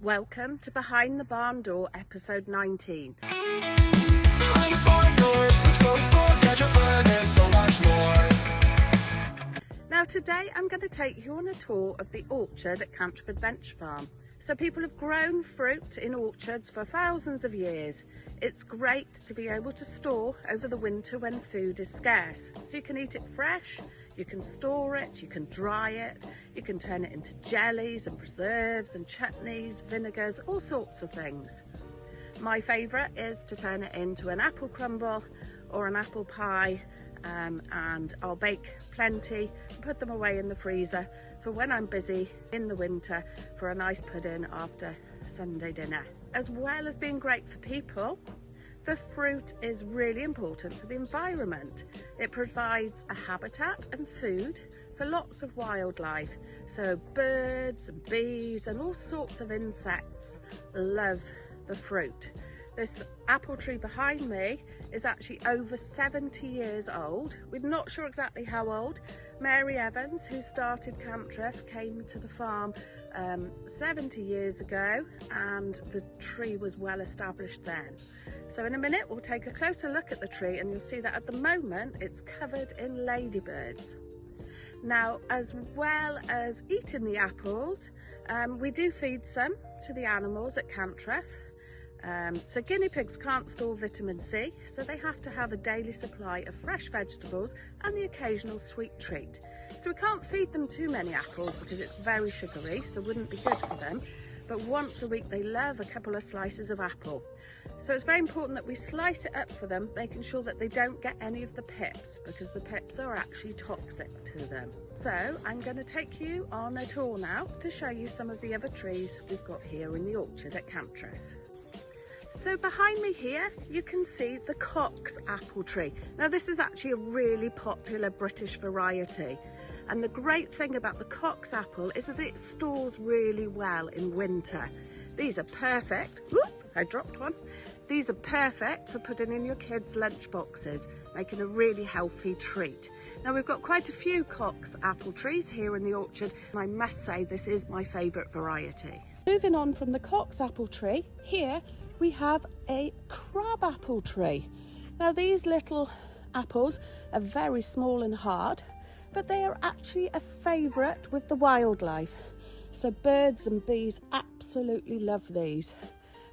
Welcome to Behind the Barn Door, episode 19. Now today I'm going to take you on a tour of the orchard at Cantref Adventure Farm. So people have grown fruit in orchards for thousands of years. It's great to be able to store over the winter when food is scarce. So you can eat it fresh, you can store it, you can dry it, you can turn it into jellies and preserves and chutneys, vinegars, all sorts of things. My favourite is to turn it into an apple crumble or an apple pie, and I'll bake plenty and put them away in the freezer for when I'm busy in the winter for a nice pudding after Sunday dinner. As well as being great for people, the fruit is really important for the environment. It provides a habitat and food for lots of wildlife. So birds and bees and all sorts of insects love the fruit. This apple tree behind me is actually over 70 years old. We're not sure exactly how old. Mary Evans, who started Cantref, came to the farm 70 years ago, and the tree was well established then. So in a minute we'll take a closer look at the tree and you'll see that at the moment it's covered in ladybirds. Now, as well as eating the apples, we do feed some to the animals at Cantref. So guinea pigs can't store vitamin C, so they have to have a daily supply of fresh vegetables and the occasional sweet treat. So we can't feed them too many apples because it's very sugary, so it wouldn't be good for them. But once a week they love a couple of slices of apple. So it's very important that we slice it up for them, making sure that they don't get any of the pips, because the pips are actually toxic to them. So I'm going to take you on a tour now to show you some of the other trees we've got here in the orchard at Cantref. So behind me here you can see the Cox apple tree. Now this is actually a really popular British variety, and the great thing about the Cox apple is that it stores really well in winter. These are perfect, whoop, I dropped one. These are perfect for putting in your kids' lunch boxes, making a really healthy treat. Now we've got quite a few Cox apple trees here in the orchard, and I must say this is my favourite variety. Moving on from the Cox apple tree, here we have a crab apple tree. Now these little apples are very small and hard, but they are actually a favourite with the wildlife. So birds and bees absolutely love these.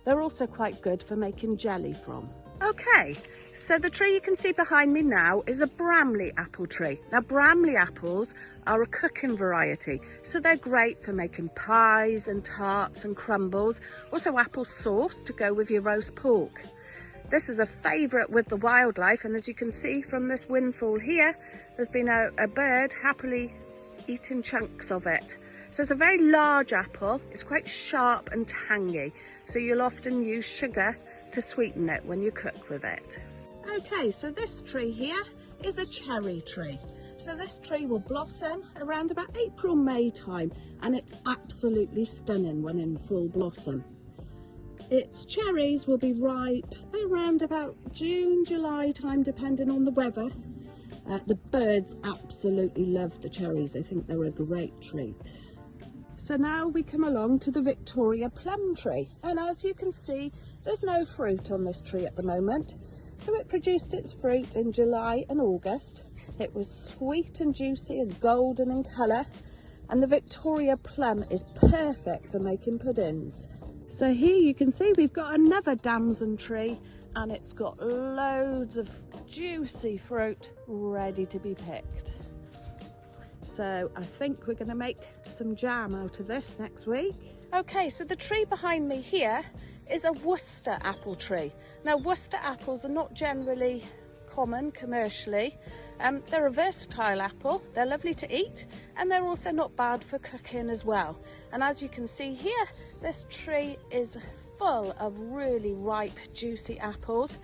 They're also quite good for making jelly from. Okay, so the tree you can see behind me now is a Bramley apple tree. Now Bramley apples are a cooking variety, so they're great for making pies and tarts and crumbles, also apple sauce to go with your roast pork. This is a favourite with the wildlife, and as you can see from this windfall here, there's been a bird happily eating chunks of it. So it's a very large apple, it's quite sharp and tangy, so you'll often use sugar to sweeten it when you cook with it. Okay, so this tree here is a cherry tree. So this tree will blossom around about April, May time, and it's absolutely stunning when in full blossom. Its cherries will be ripe around about June, July time, depending on the weather. The birds absolutely love the cherries. They think they're a great treat. So now we come along to the Victoria plum tree, and as you can see, there's no fruit on this tree at the moment. So it produced its fruit in July and August. It was sweet and juicy and golden in colour, and the Victoria plum is perfect for making puddings. So here you can see we've got another damson tree, and it's got loads of juicy fruit ready to be picked. So I think we're going to make some jam out of this next week. Okay, so the tree behind me here is a Worcester apple tree. Now Worcester apples are not generally common commercially. They're a versatile apple, they're lovely to eat, and they're also not bad for cooking as well. And as you can see here, this tree is full of really ripe, juicy apples.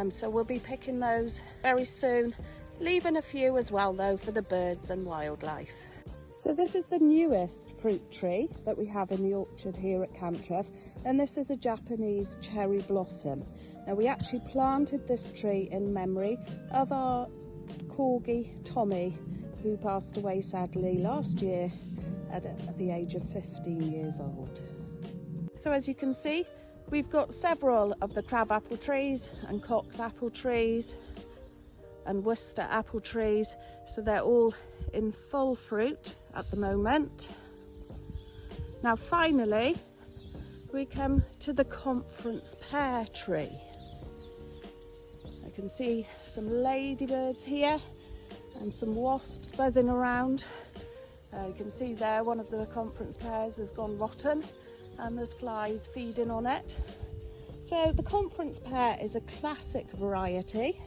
So we'll be picking those very soon, leaving a few as well though for the birds and wildlife. So this is the newest fruit tree that we have in the orchard here at Cantref, and this is a Japanese cherry blossom. Now we actually planted this tree in memory of our corgi Tommy, who passed away sadly last year at the age of 15 years old. So as you can see, we've got several of the crab apple trees and Cox apple trees and Worcester apple trees. So they're all in full fruit at the moment. Now finally, we come to the conference pear tree. I can see some ladybirds here and some wasps buzzing around. You can see there one of the conference pears has gone rotten and there's flies feeding on it. So the conference pear is a classic variety.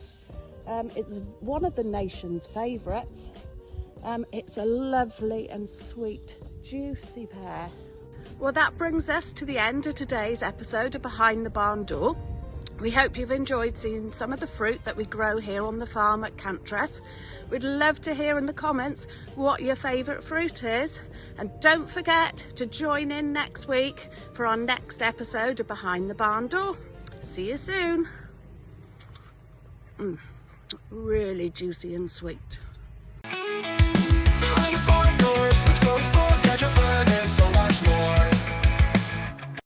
It's one of the nation's favourites. It's a lovely and sweet, juicy pear. Well, that brings us to the end of today's episode of Behind the Barn Door. We hope you've enjoyed seeing some of the fruit that we grow here on the farm at Cantref. We'd love to hear in the comments what your favourite fruit is. And don't forget to join in next week for our next episode of Behind the Barn Door. See you soon. Really juicy and sweet.